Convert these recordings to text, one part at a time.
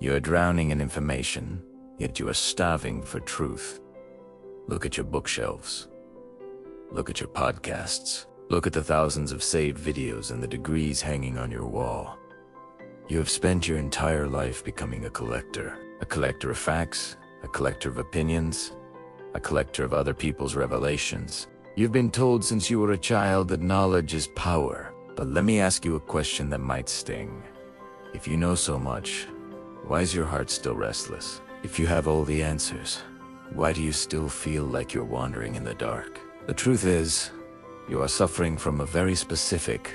You are drowning in information, yet you are starving for truth. Look at your bookshelves. Look at your podcasts. Look at the thousands of saved videos and the degrees hanging on your wall. You have spent your entire life becoming a collector of facts, a collector of opinions, a collector of other people's revelations. You've been told since you were a child that knowledge is power. But let me ask you a question that might sting. If you know so much, why is your heart still restless? If you have all the answers, why do you still feel like you're wandering in the dark? The truth is, you are suffering from a very specific,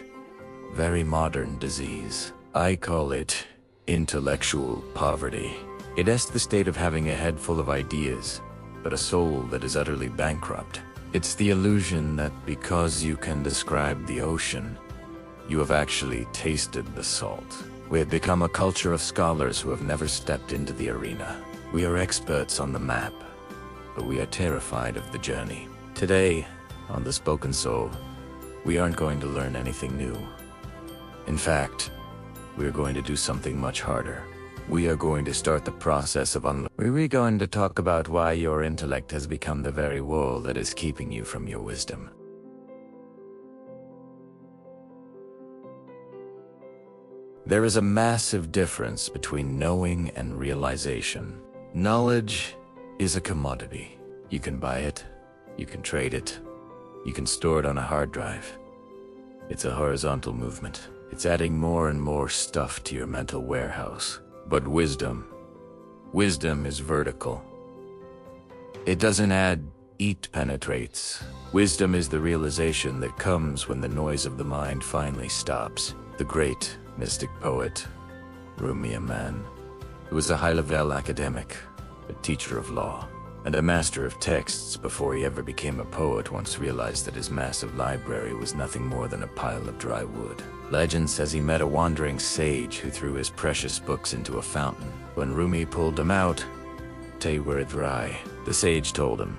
very modern disease. I call it intellectual poverty. It is the state of having a head full of ideas, but a soul that is utterly bankrupt. It's the illusion that because you can describe the ocean, you have actually tasted the salt. We have become a culture of scholars who have never stepped into the arena. We are experts on the map, but we are terrified of the journey. Today, on The Spoken Soul, we aren't going to learn anything new. In fact, we are going to do something much harder. We are going to start the process of unlearning. We're going to talk about why your intellect has become the very wall that is keeping you from your wisdom. There is a massive difference between knowing and realization. Knowledge is a commodity. You can buy it, you can trade it, you can store it on a hard drive. It's a horizontal movement. It's adding more and more stuff to your mental warehouse. But wisdom is vertical. It doesn't add, it penetrates. Wisdom is the realization that comes when the noise of the mind finally stops. The great mystic poet, Rumi, a man who was a high-level academic, a teacher of law, and a master of texts before he ever became a poet, once realized that his massive library was nothing more than a pile of dry wood. Legend says he met a wandering sage who threw his precious books into a fountain. When Rumi pulled them out, they were dry. The sage told him,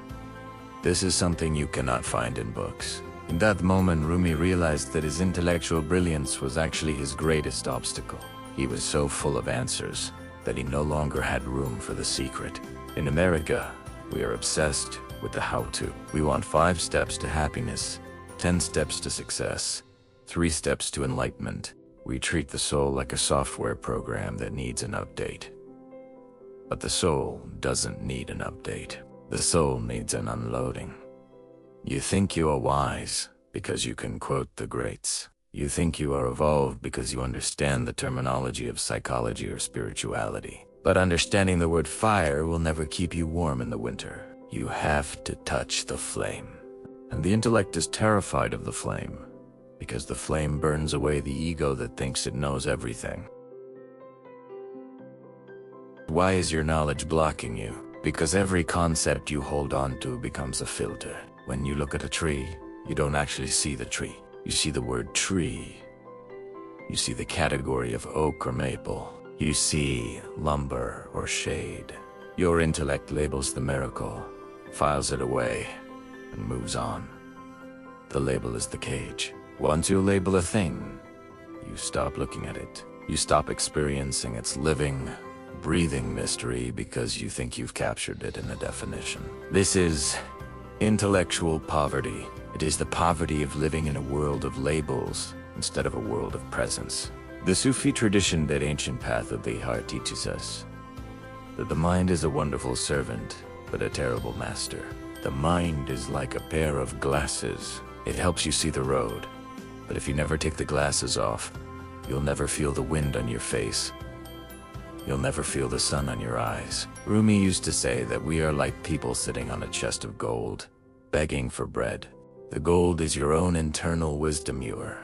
"This is something you cannot find in books." In that moment, Rumi realized that his intellectual brilliance was actually his greatest obstacle. He was so full of answers that he no longer had room for the secret. In America, we are obsessed with the how-to. We want 5 steps to happiness, 10 steps to success, 3 steps to enlightenment. We treat the soul like a software program that needs an update. But the soul doesn't need an update. The soul needs an unloading. You think you are wise because you can quote the greats. You think you are evolved because you understand the terminology of psychology or spirituality. But understanding the word fire will never keep you warm in the winter. You have to touch the flame. And the intellect is terrified of the flame, because the flame burns away the ego that thinks it knows everything. Why is your knowledge blocking you? Because every concept you hold on to becomes a filter. When you look at a tree, you don't actually see the tree. You see the word tree. You see the category of oak or maple. You see lumber or shade. Your intellect labels the miracle, files it away, and moves on. The label is the cage. Once you label a thing, you stop looking at it. You stop experiencing its living, breathing mystery because you think you've captured it in a definition. This is intellectual poverty. It is the poverty of living in a world of labels instead of a world of presence. The Sufi tradition, that ancient path of the heart, teaches us that the mind is a wonderful servant, but a terrible master. The mind is like a pair of glasses. It helps you see the road, but if you never take the glasses off, you'll never feel the wind on your face. You'll never feel the sun on your eyes. Rumi used to say that we are like people sitting on a chest of gold, begging for bread. The gold is your own internal wisdom, your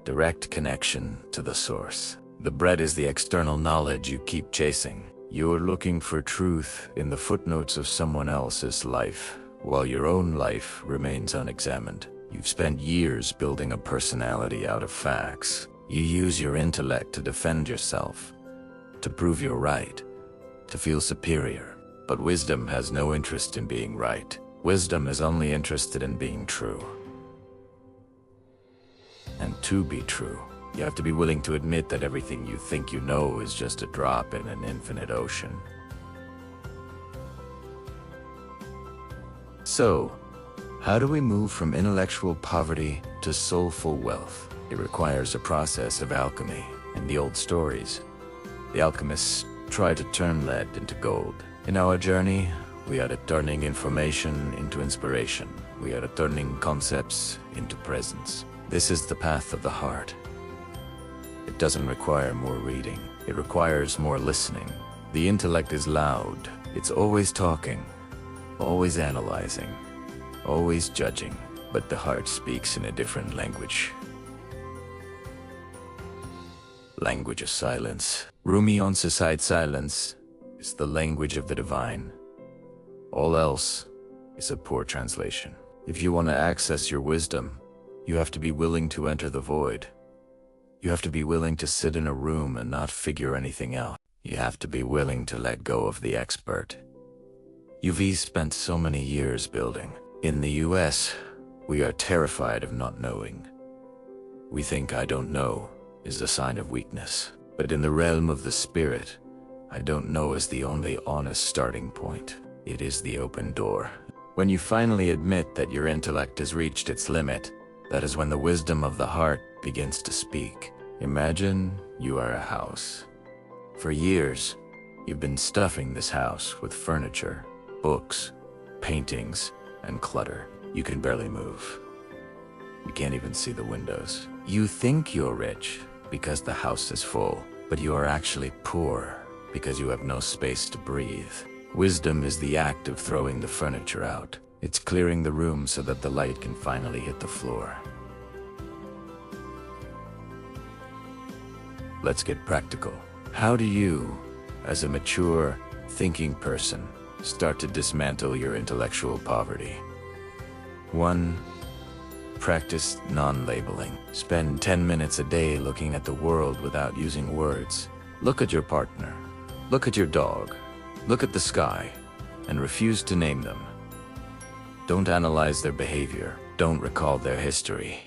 direct connection to the source. The bread is the external knowledge you keep chasing. You're looking for truth in the footnotes of someone else's life, while your own life remains unexamined. You've spent years building a personality out of facts. You use your intellect to defend yourself, to prove you're right, to feel superior. But wisdom has no interest in being right. Wisdom is only interested in being true. And to be true, You have to be willing to admit that everything you think you know is just a drop in an infinite ocean. So, how do we move from intellectual poverty to soulful wealth? It requires a process of alchemy. In the old stories, the alchemists try to turn lead into gold. In our journey, we are turning information into inspiration. We are turning concepts into presence. This is the path of the heart. It doesn't require more reading. It requires more listening. The intellect is loud. It's always talking, always analyzing, always judging. But the heart speaks in a different language. Language of silence. Rumi once said silence is the language of the divine. All else is a poor translation. If you want to access your wisdom, you have to be willing to enter the void. You have to be willing to sit in a room and not figure anything out. You have to be willing to let go of the expert. You've spent so many years building. In the US, we are terrified of not knowing. We think I don't know is a sign of weakness. But in the realm of the spirit, I don't know is the only honest starting point. It is the open door. When you finally admit that your intellect has reached its limit, that is when the wisdom of the heart begins to speak. Imagine you are a house. For years, you've been stuffing this house with furniture, books, paintings, and clutter. You can barely move. You can't even see the windows. You think you're rich because the house is full, but you are actually poor because you have no space to breathe. Wisdom is the act of throwing the furniture out. It's clearing the room so that the light can finally hit the floor. Let's get practical. How do you, as a mature, thinking person, start to dismantle your intellectual poverty? 1. Practice non-labeling. Spend 10 minutes a day looking at the world without using words. Look at your partner. Look at your dog. Look at the sky, and refuse to name them. Don't analyze their behavior. Don't recall their history.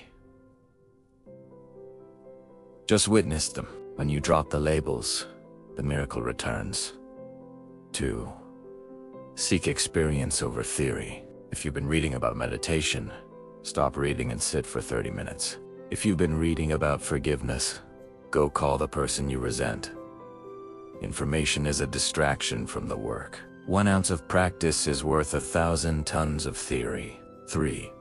Just witness them. When you drop the labels, the miracle returns. 2. Seek experience over theory. If you've been reading about meditation, stop reading and sit for 30 minutes. If you've been reading about forgiveness, go call the person you resent. Information is a distraction from the work. 1 ounce of practice is worth 1,000 tons of theory. 3.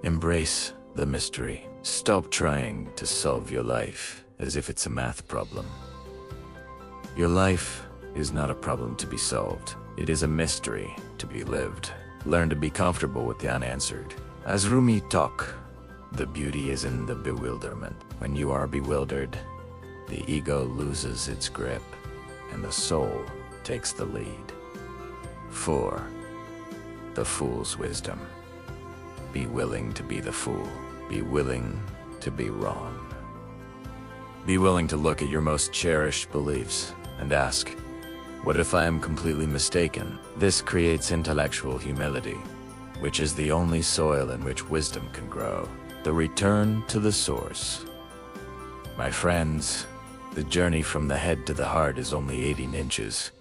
Embrace the mystery. Stop trying to solve your life as if it's a math problem. Your life is not a problem to be solved. It is a mystery to be lived. Learn to be comfortable with the unanswered. As Rumi talk, the beauty is in the bewilderment. When you are bewildered, the ego loses its grip, and the soul takes the lead. 4. The fool's wisdom. Be willing to be the fool. Be willing to be wrong. Be willing to look at your most cherished beliefs and ask, what if I am completely mistaken? This creates intellectual humility, which is the only soil in which wisdom can grow. The return to the source. My friends, the journey from the head to the heart is only 18 inches,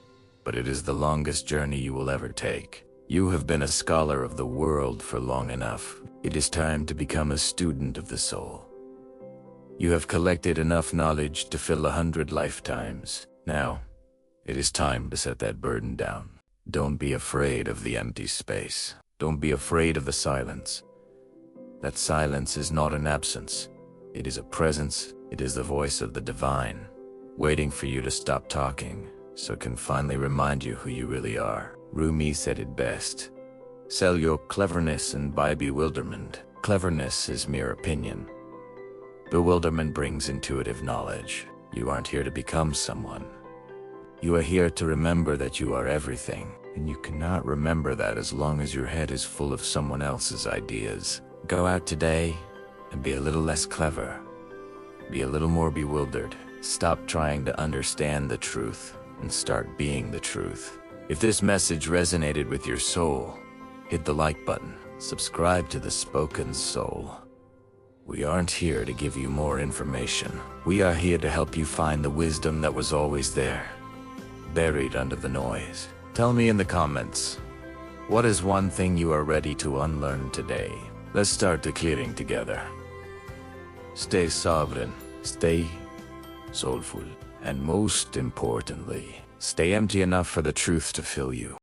but it is the longest journey you will ever take. You have been a scholar of the world for long enough. It is time to become a student of the soul. You have collected enough knowledge to fill 100 lifetimes. Now, it is time to set that burden down. Don't be afraid of the empty space. Don't be afraid of the silence. That silence is not an absence. It is a presence. It is the voice of the divine, waiting for you to stop talking, so it can finally remind you who you really are. Rumi said it best. Sell your cleverness and buy bewilderment. Cleverness is mere opinion. Bewilderment brings intuitive knowledge. You aren't here to become someone. You are here to remember that you are everything, and you cannot remember that as long as your head is full of someone else's ideas. Go out today and be a little less clever. Be a little more bewildered. Stop trying to understand the truth and start being the truth. If this message resonated with your soul, hit the like button. Subscribe to The Spoken Soul. We aren't here to give you more information. We are here to help you find the wisdom that was always there, buried under the noise. Tell me in the comments, what is one thing you are ready to unlearn today? Let's start the clearing together. Stay sovereign, stay soulful, and most importantly, stay empty enough for the truth to fill you.